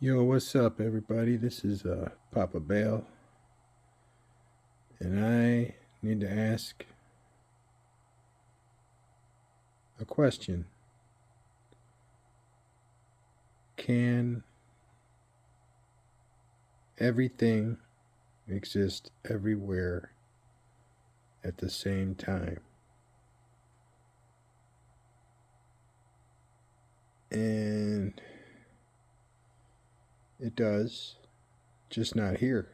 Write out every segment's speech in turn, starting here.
Yo, what's up, everybody? This is Papa Bale, and I need to ask a question. Can everything exist everywhere at the same time? And it does, just not here.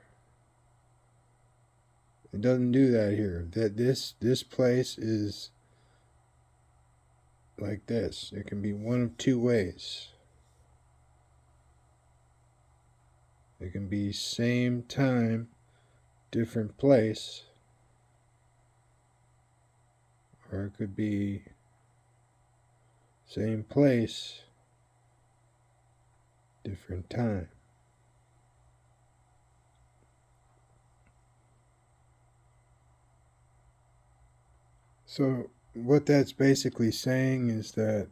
It doesn't do that here. This place is like this. It can be one of two ways. It can be same time, different place, or it could be same place, different time. So, what that's basically saying is that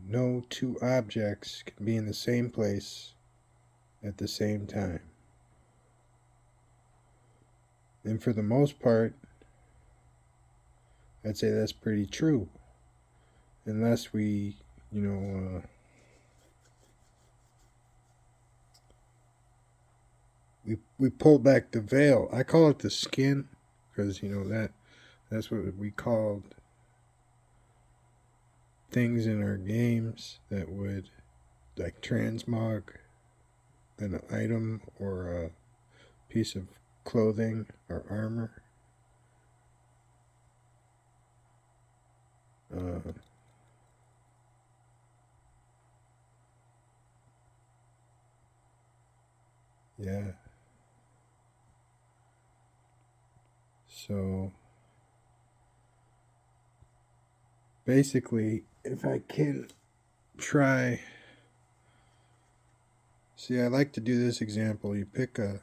no two objects can be in the same place at the same time. And for the most part, I'd say that's pretty true. Unless we pull back the veil. I call it the skin because that's what we called things in our games that would like transmog an item or a piece of clothing or armor. Uh, yeah. So basically, if I can try, see, I like to do this example. You pick a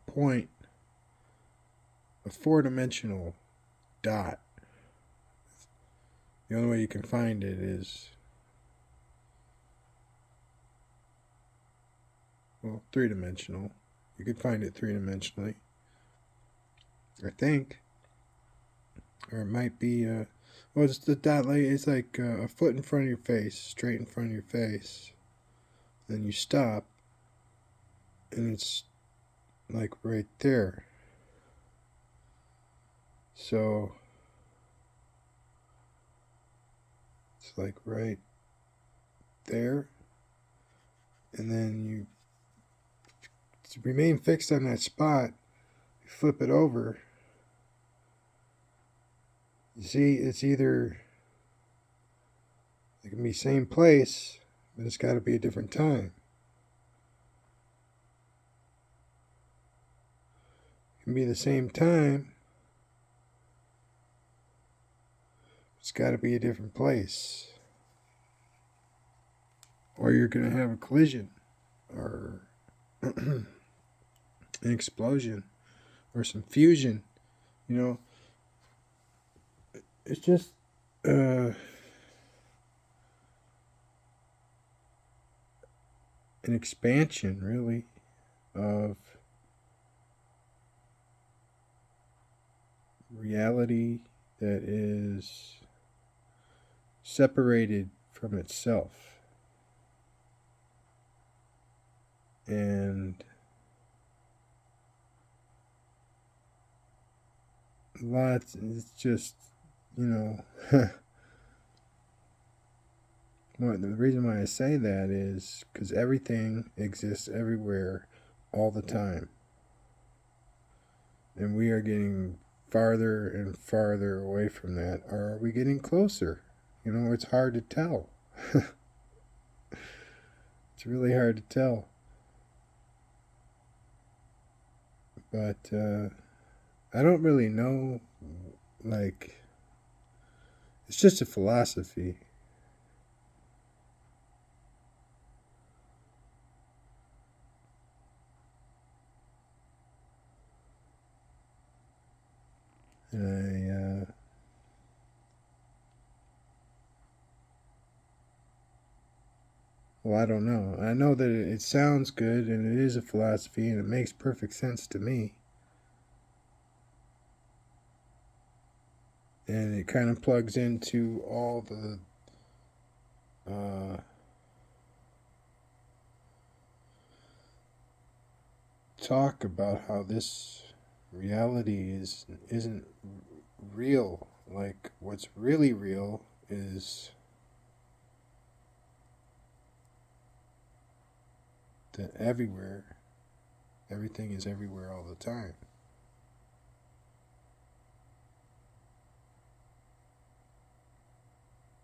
point, a four-dimensional dot. The only way you can find it is, well, three-dimensional. You could find it three-dimensionally, I think. Or it might be, well, it's the dot, like, it's like a foot in front of your face, straight in front of your face. Then you stop, and it's like right there. So it's like right there, and then you to remain fixed on that spot. You flip it over. You see, it's either it can be same place, but it's got to be a different time. It can be the same time. It's got to be a different place, or you're gonna have a collision, or an explosion, or some fusion. You know, it's just an expansion, really, of reality that is separated from itself. And lots, it's just, you know, well, the reason why I say that is because everything exists everywhere all the time. And we are getting farther and farther away from that. Or are we getting closer? It's hard to tell. It's really hard to tell. But I don't really know. Like, it's just a philosophy. And Well, I don't know. I know that it sounds good and it is a philosophy and it makes perfect sense to me. And it kind of plugs into all the uh, talk about how this reality isn't real. Like what's really real is that everything is everywhere all the time.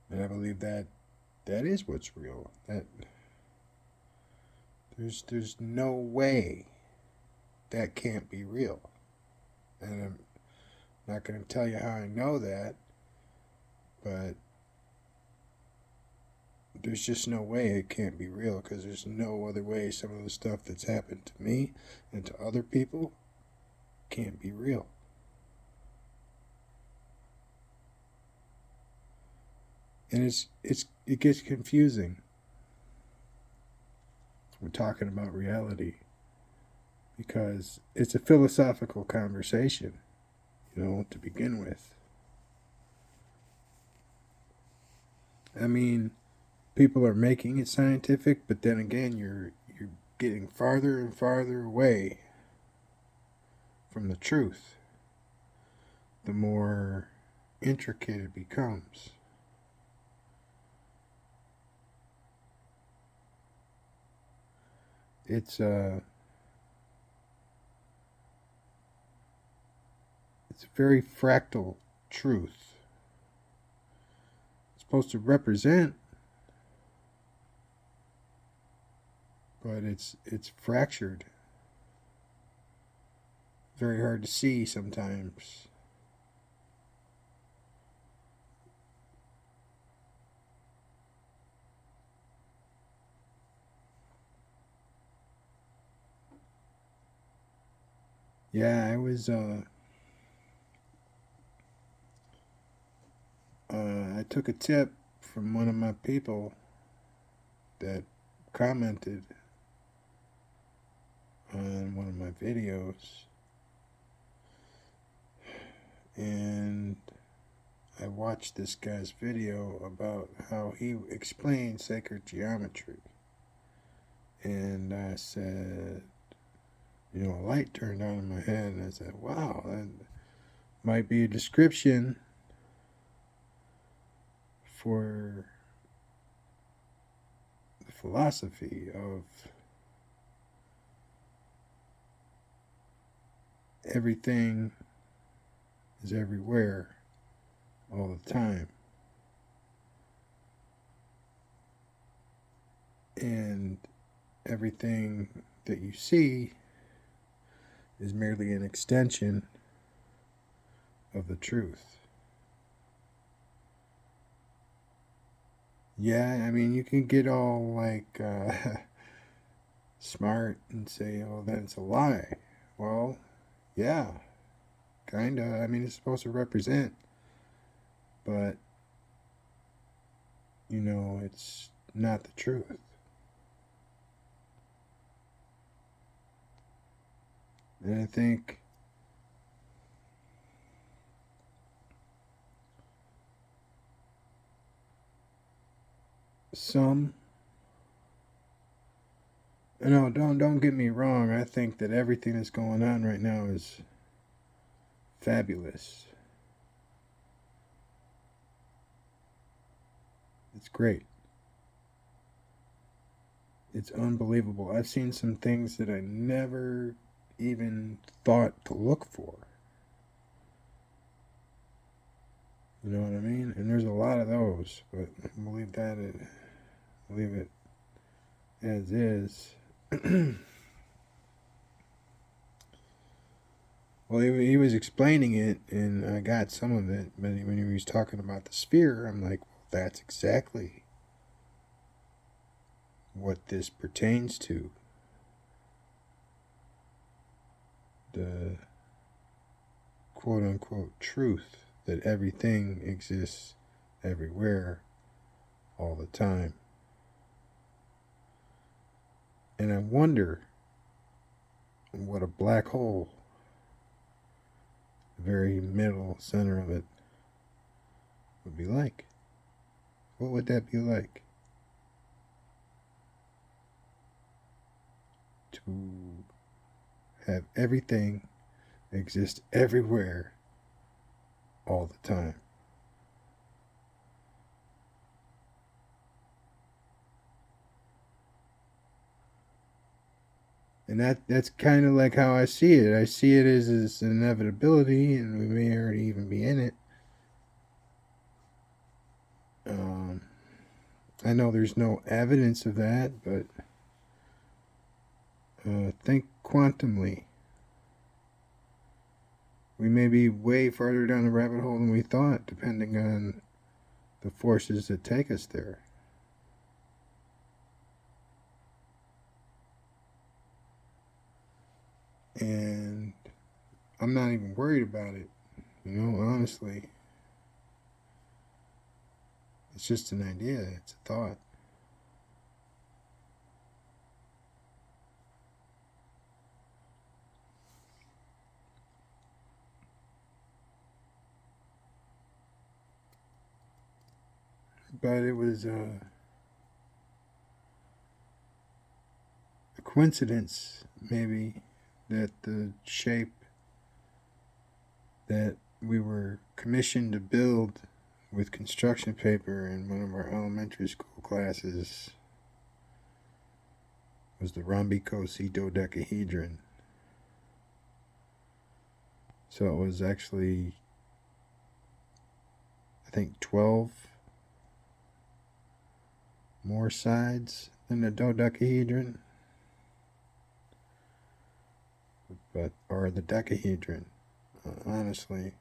And I believe that that is what's real. That there's no way that can't be real. And I'm not going to tell you how I know that, but there's just no way it can't be real because there's no other way some of the stuff that's happened to me and to other people can't be real. And it gets confusing. We're talking about reality because it's a philosophical conversation, to begin with. I mean, people are making it scientific, but then again, you're getting farther and farther away from the truth. The more intricate it becomes. It's a very fractal truth. It's supposed to represent, but it's fractured. Very hard to see sometimes. Yeah, I took a tip from one of my people that commented on one of my videos, and I watched this guy's video about how he explained sacred geometry. And I said, a light turned on in my head, and I said, wow, that might be a description for the philosophy of everything is everywhere all the time. And everything that you see is merely an extension of the truth. Yeah, I mean, you can get all like smart and say, oh, that's a lie. Well, yeah, kinda. I mean, it's supposed to represent, but, it's not the truth. And I think some, no, don't get me wrong. I think that everything that's going on right now is fabulous. It's great. It's unbelievable. I've seen some things that I never even thought to look for. You know what I mean? And there's a lot of those, but we'll leave leave it as is. Well, he was explaining it, and I got some of it, but when he was talking about the sphere, I'm like, well, that's exactly what this pertains to. The quote unquote truth that everything exists everywhere all the time. And I wonder what a black hole, the very middle center of it, would be like. What would that be like? To have everything exist everywhere all the time. And that's kind of like how I see it. I see it as an inevitability, and we may already even be in it. Um, I know there's no evidence of that, but think quantumly. We may be way farther down the rabbit hole than we thought, depending on the forces that take us there. And I'm not even worried about it, honestly. It's just an idea, it's a thought. But it was a coincidence, maybe, that the shape that we were commissioned to build with construction paper in one of our elementary school classes was the rhombicosi dodecahedron. So it was actually, I think, 12 more sides than the dodecahedron, or the decahedron. Honestly,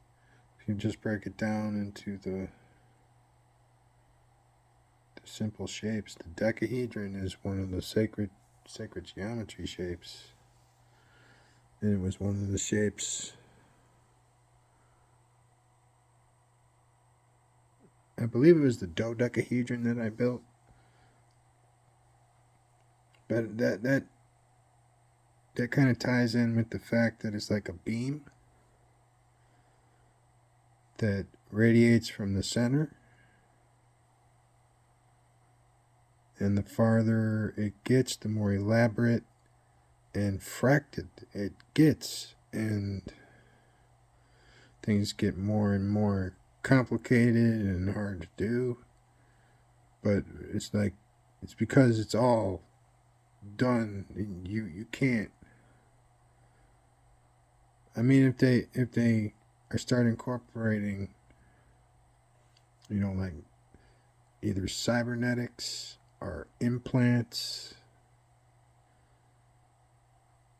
if you just break it down into the simple shapes, the decahedron is one of the sacred geometry shapes, and it was one of the shapes. I believe it was the dodecahedron that I built, but that kind of ties in with the fact that it's like a beam that radiates from the center, and the farther it gets, the more elaborate and fracted it gets, and things get more and more complicated and hard to do. But it's because it's all done. You can't. I mean, if they are start incorporating, like either cybernetics or implants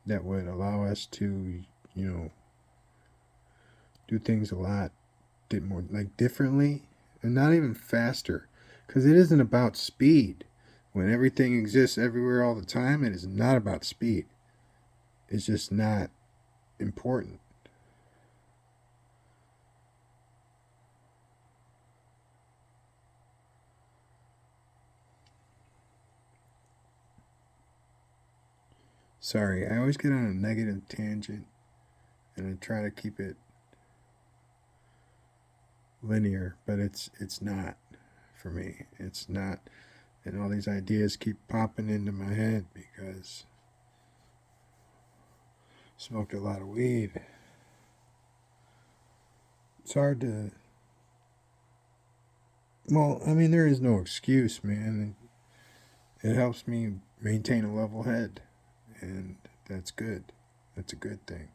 that would allow us to, do things a lot more differently, and not even faster, because it isn't about speed. When everything exists everywhere all the time, it is not about speed. It's just not important. Sorry, I always get on a negative tangent, and I try to keep it linear, but it's not for me. It's not, and all these ideas keep popping into my head because I smoked a lot of weed. It's hard to. Well, I mean, there is no excuse, man. It helps me maintain a level head, and that's good. That's a good thing.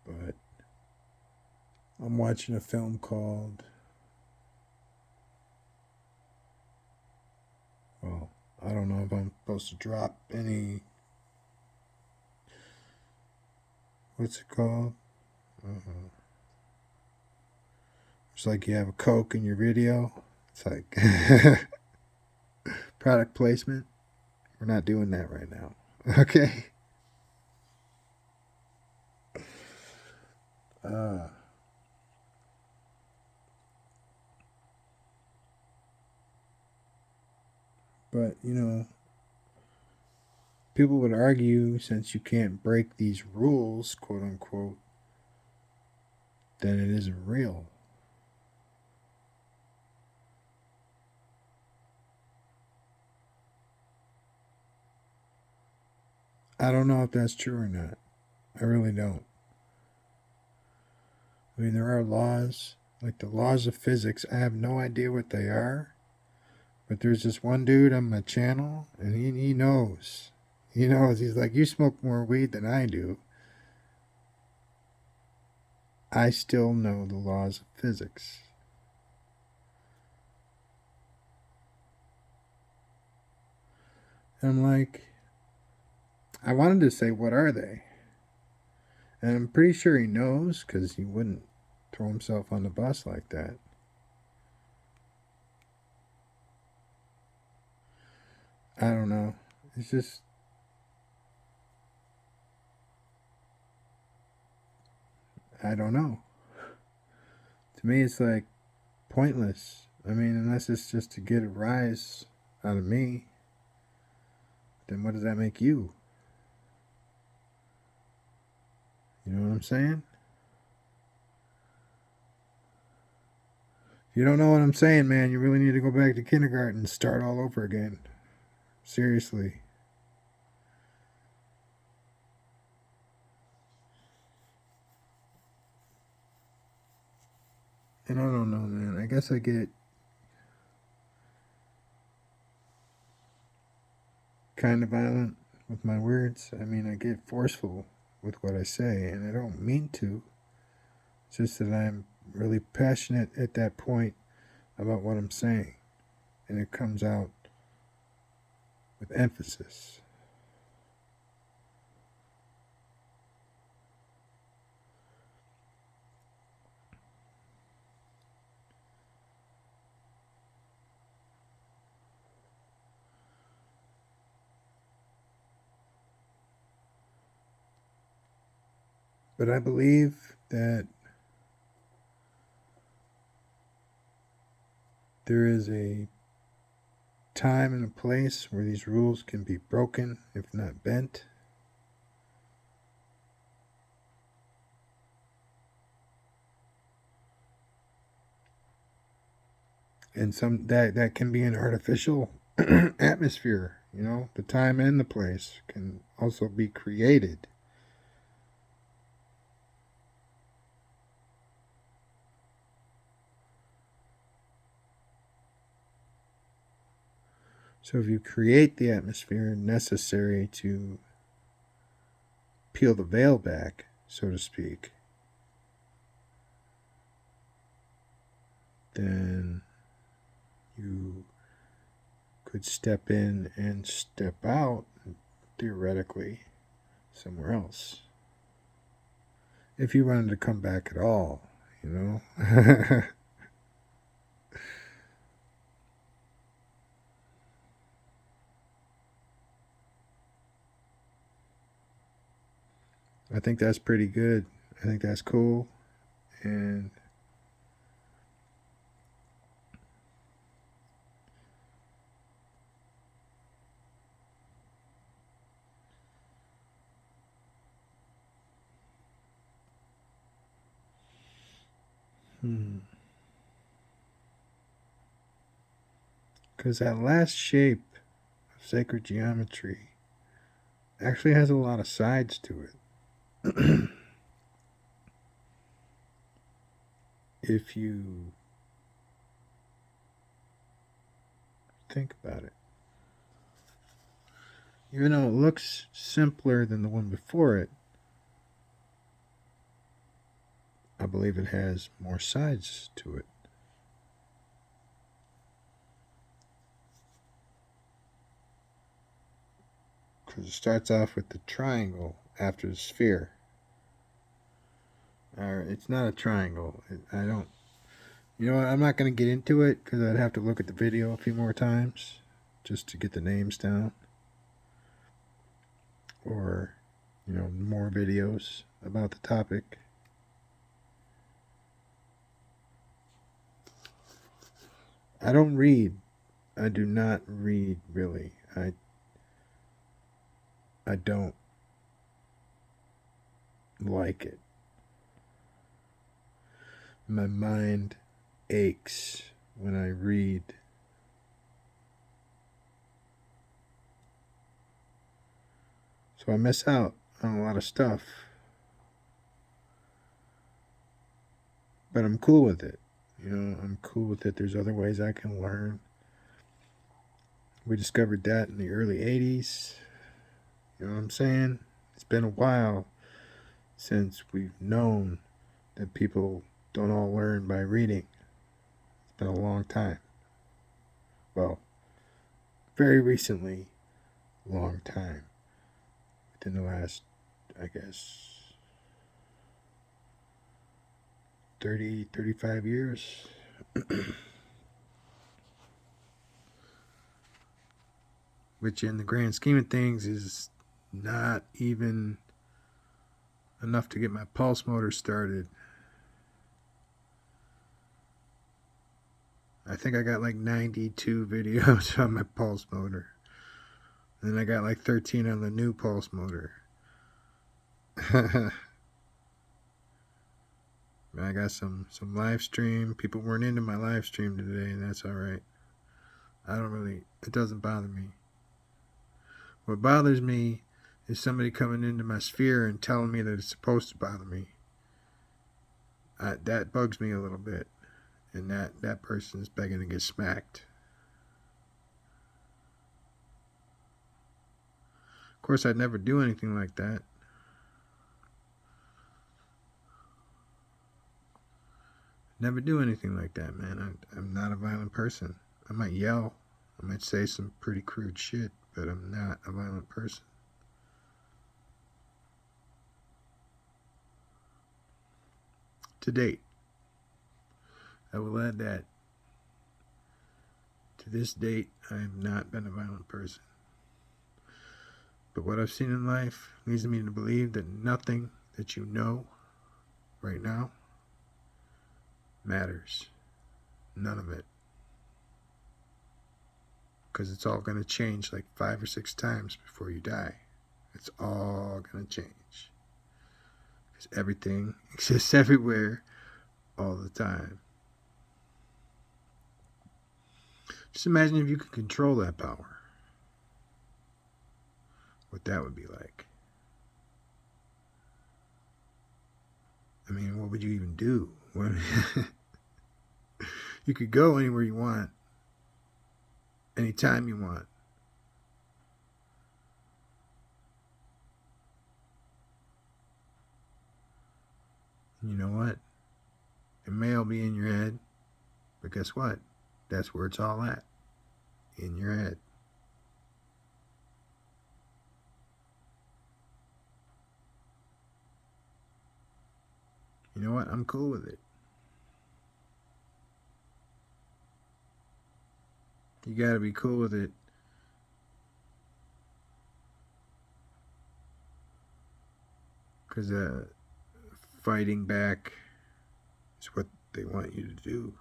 But I'm watching a film called, well, I don't know if I'm supposed to drop any. What's it called? It's like you have a Coke in your video. It's like product placement, We're not doing that right now. Okay? Uh, but, people would argue since you can't break these rules, quote unquote, then it isn't real. I don't know if that's true or not. I really don't. I mean, there are laws, like the laws of physics. I have no idea what they are, but there's this one dude on my channel, and he knows. He knows. He's like, you smoke more weed than I do. I still know the laws of physics. And I'm like, I wanted to say, what are they? And I'm pretty sure he knows because he wouldn't throw himself on the bus like that. I don't know. It's just, I don't know. To me, it's like pointless. I mean, unless it's just to get a rise out of me, then what does that make you? You know what I'm saying? If you don't know what I'm saying, man, you really need to go back to kindergarten and start all over again. Seriously. And I don't know, man. I guess I get kind of violent with my words. I mean, I get forceful with what I say, and I don't mean to. It's just that I'm really passionate at that point about what I'm saying, and it comes out with emphasis. But I believe that there is a time and a place where these rules can be broken, if not bent. And some that can be an artificial atmosphere, the time and the place can also be created. So if you create the atmosphere necessary to peel the veil back, so to speak, then you could step in and step out, theoretically, somewhere else. If you wanted to come back at all, I think that's pretty good. I think that's cool. And because that last shape of sacred geometry actually has a lot of sides to it. If you think about it. Even though it looks simpler than the one before it, I believe it has more sides to it. Because it starts off with the triangle after the sphere. It's not a triangle. I don't. You know what? I'm not going to get into it because I'd have to look at the video a few more times just to get the names down. or, more videos about the topic. I don't read. I do not read, really. I don't like it. My mind aches when I read. So I miss out on a lot of stuff. But I'm cool with it. I'm cool with it. There's other ways I can learn. We discovered that in the early 80s. You know what I'm saying? It's been a while since we've known that people don't all learn by reading. It's been a long time. Well, very recently, long time. Within the last, I guess, 30, 35 years. Which, in the grand scheme of things, is not even enough to get my pulse motor started. I think I got like 92 videos on my pulse motor. And then I got like 13 on the new pulse motor. I got some live stream. People weren't into my live stream today, and that's alright. It doesn't bother me. What bothers me is somebody coming into my sphere and telling me that it's supposed to bother me. That bugs me a little bit. And that person is begging to get smacked. Of course, I'd never do anything like that. Never do anything like that, man. I'm not a violent person. I might yell. I might say some pretty crude shit, but I'm not a violent person. To date. I will add that. To this date, I have not been a violent person. But what I've seen in life leads me to believe that nothing that you know right now matters. None of it. Because it's all going to change like 5 or 6 times before you die. It's all going to change. Because everything exists everywhere all the time. Just imagine if you could control that power. What that would be like. I mean, what would you even do? You could go anywhere you want, anytime you want. And you know what? It may all be in your head, but guess what? That's where it's all at. In your head. You know what? I'm cool with it. You gotta be cool with it. Because fighting back is what they want you to do.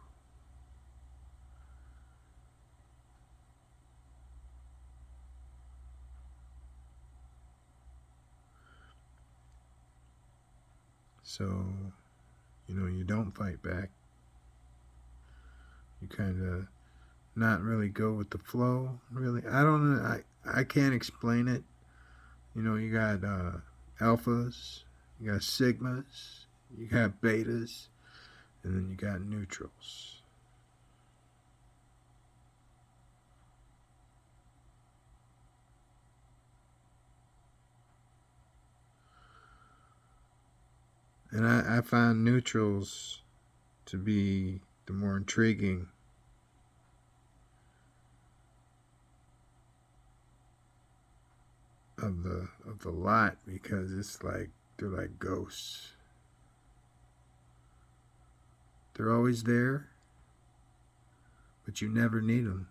So, you don't fight back. You kind of not really go with the flow, really. I don't know. I can't explain it. You got alphas, you got sigmas, you got betas, and then you got neutrals. And I find neutrals to be the more intriguing of the lot, because it's like they're like ghosts. They're always there, but you never need them.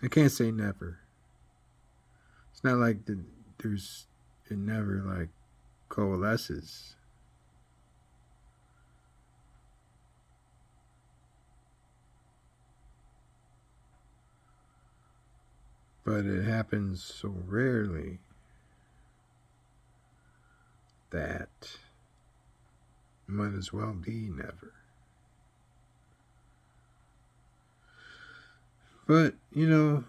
I can't say never. It's not like it never like coalesces. But it happens so rarely that it might as well be never. But, you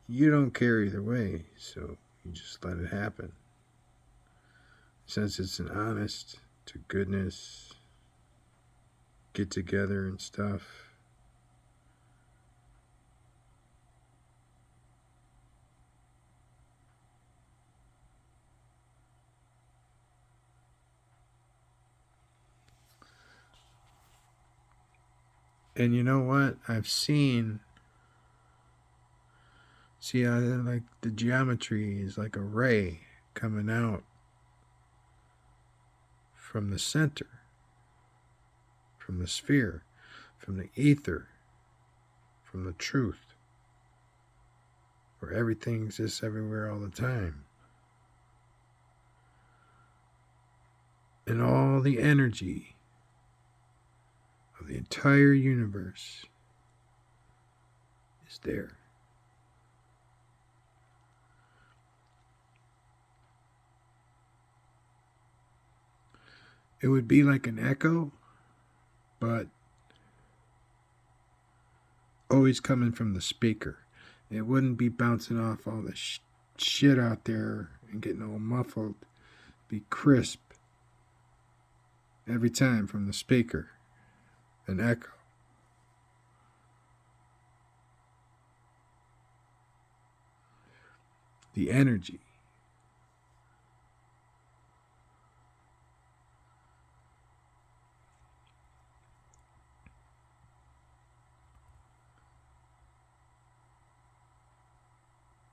don't care either way, so you just let it happen. Since it's an honest to goodness get together and stuff. And you know what? See, like the geometry is like a ray coming out from the center, from the sphere, from the ether, from the truth, where everything exists everywhere all the time. And all the energy of the entire universe is there. It would be like an echo, but always coming from the speaker. It wouldn't be bouncing off all the shit out there and getting all muffled. It'd be crisp every time from the speaker. An echo. The energy.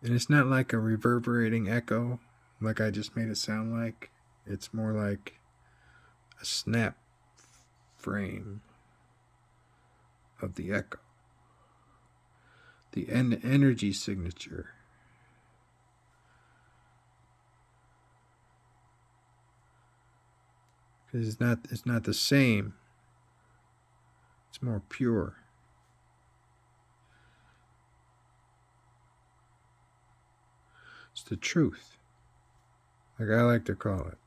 And it's not like a reverberating echo, like I just made it sound like. It's more like a snap frame of the echo. The energy signature. Because it's not the same. It's more pure. It's the truth, like I like to call it.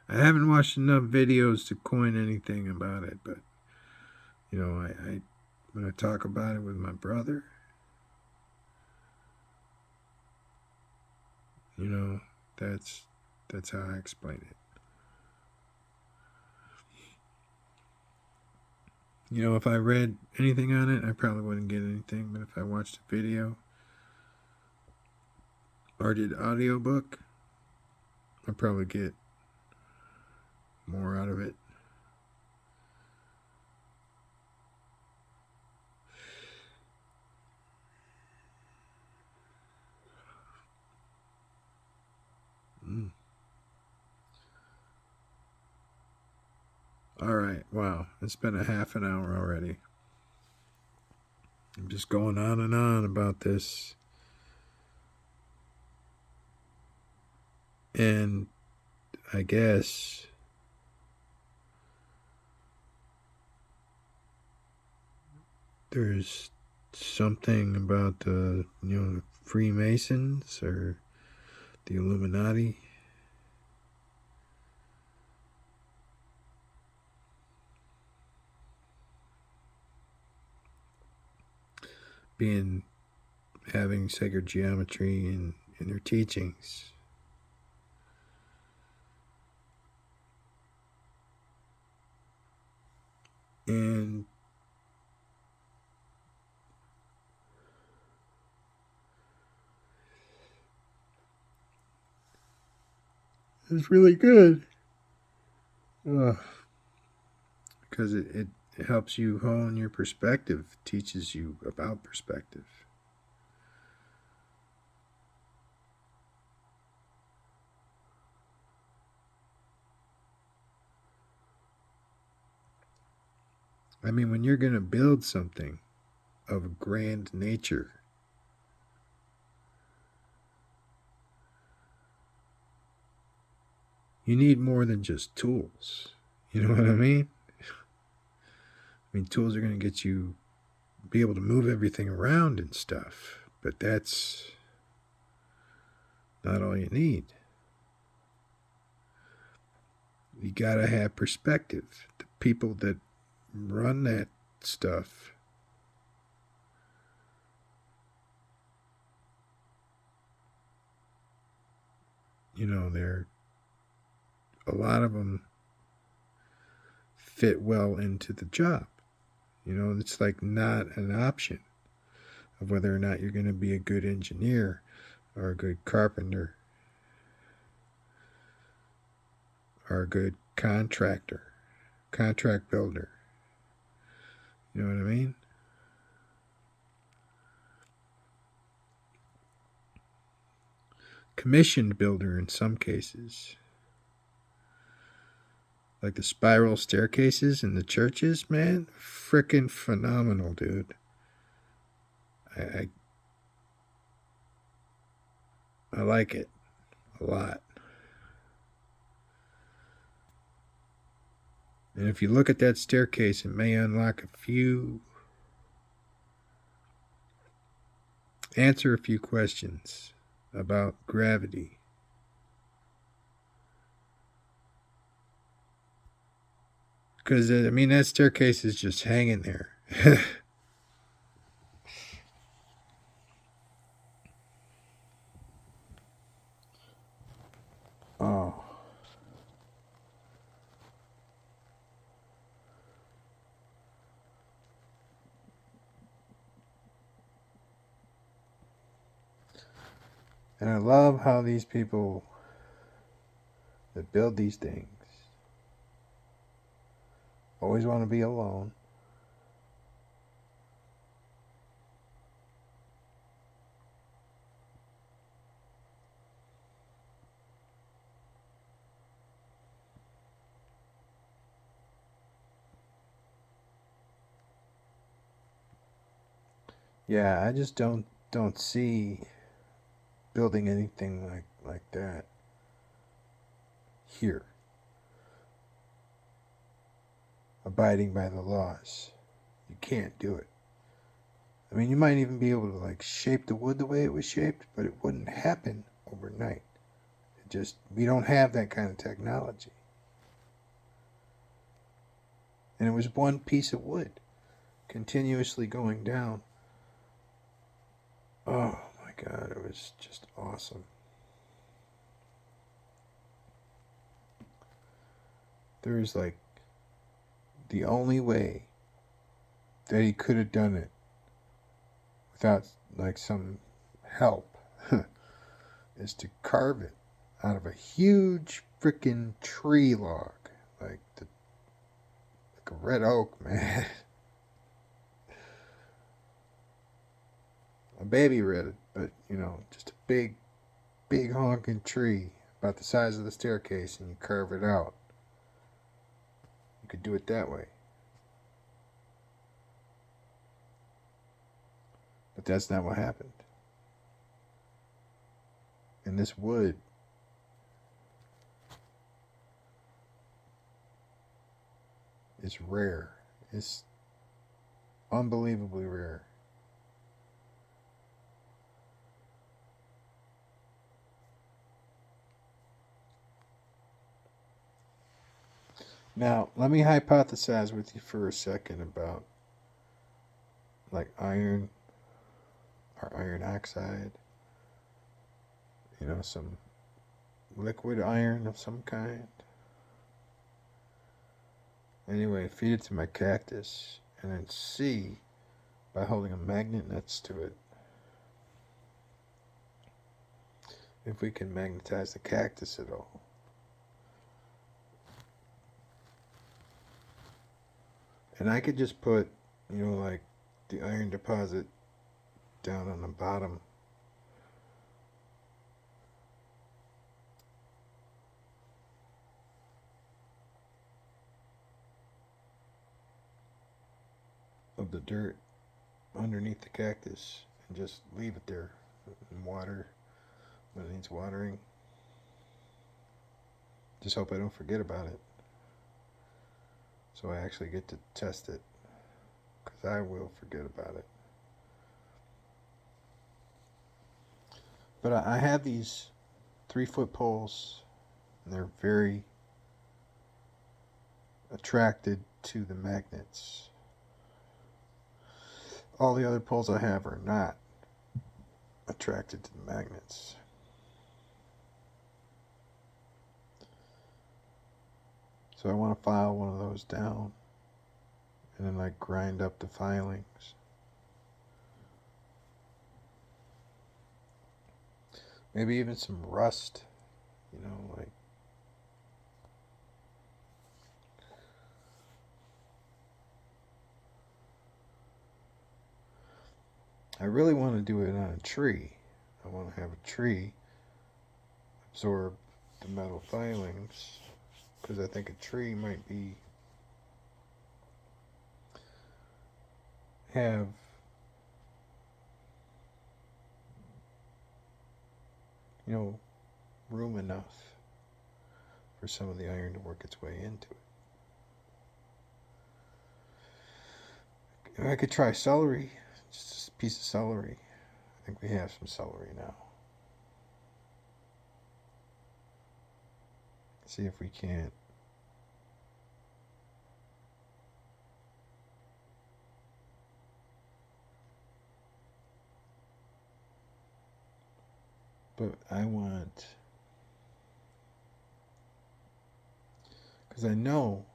I haven't watched enough videos to coin anything about it, but I when I talk about it with my brother, that's how I explain it. If I read anything on it, I probably wouldn't get anything, but if I watched a video or did audiobook, I'd probably get more out of it. All right, wow, it's been a half an hour already. I'm just going on and on about this. And I guess there's something about the Freemasons or the Illuminati. Having sacred geometry in their teachings. And it's really good. Because it helps you hone your perspective, teaches you about perspective. I mean, when you're going to build something of grand nature, you need more than just tools. You know what I mean? I mean, tools are going to get you be able to move everything around and stuff, but that's not all you need. You got to have perspective. The people that run that stuff, they're a lot of them fit well into the job. It's like not an option of whether or not you're going to be a good engineer or a good carpenter or a good contract builder. You know what I mean? Commissioned builder in some cases. Like the spiral staircases in the churches, man, freaking phenomenal, dude. I I like it a lot. And if you look at that staircase, it may unlock answer a few questions about gravity. Because, I mean, that staircase is just hanging there. Oh. And I love how these people that build these things always want to be alone. Yeah, I just don't see building anything like that here. Abiding by the laws. You can't do it. I mean, you might even be able to like shape the wood the way it was shaped, but it wouldn't happen overnight. We don't have that kind of technology. And it was one piece of wood continuously going down. Oh my God, it was just awesome. There's like the only way that he could have done it without like some help is to carve it out of a huge freaking tree log, like a red oak, man. A baby red, but just a big honking tree about the size of the staircase, and you carve it out. You could do it that way. But that's not what happened. And this wood is rare. It's unbelievably rare. Now, let me hypothesize with you for a second about like iron or iron oxide, some liquid iron of some kind. Anyway, feed it to my cactus and then see by holding a magnet next to it if we can magnetize the cactus at all. And I could just put, like the iron deposit down on the bottom. of the dirt underneath the cactus and just leave it there and water when it needs watering. Just hope I don't forget about it. So I actually get to test it, because I will forget about it. But I have these 3-foot poles, and they're very attracted to the magnets. All the other poles I have are not attracted to the magnets. So I want to file one of those down and then like grind up the filings. Maybe even some rust, like I really want to do it on a tree. I want to have a tree absorb the metal filings, because I think a tree might have room enough for some of the iron to work its way into it. I could try celery, just a piece of celery. I think we have some celery now. See if we can't. But I want, because I know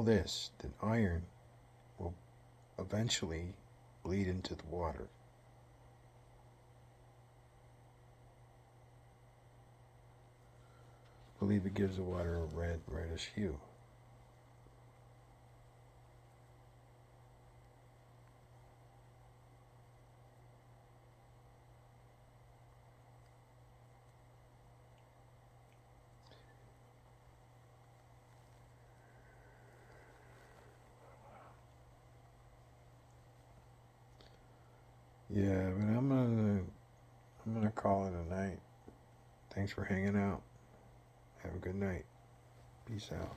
this, that iron will eventually bleed into the water. I believe it gives the water a reddish hue. Yeah, but I'm gonna call it a night. Thanks for hanging out. Have a good night. Peace out.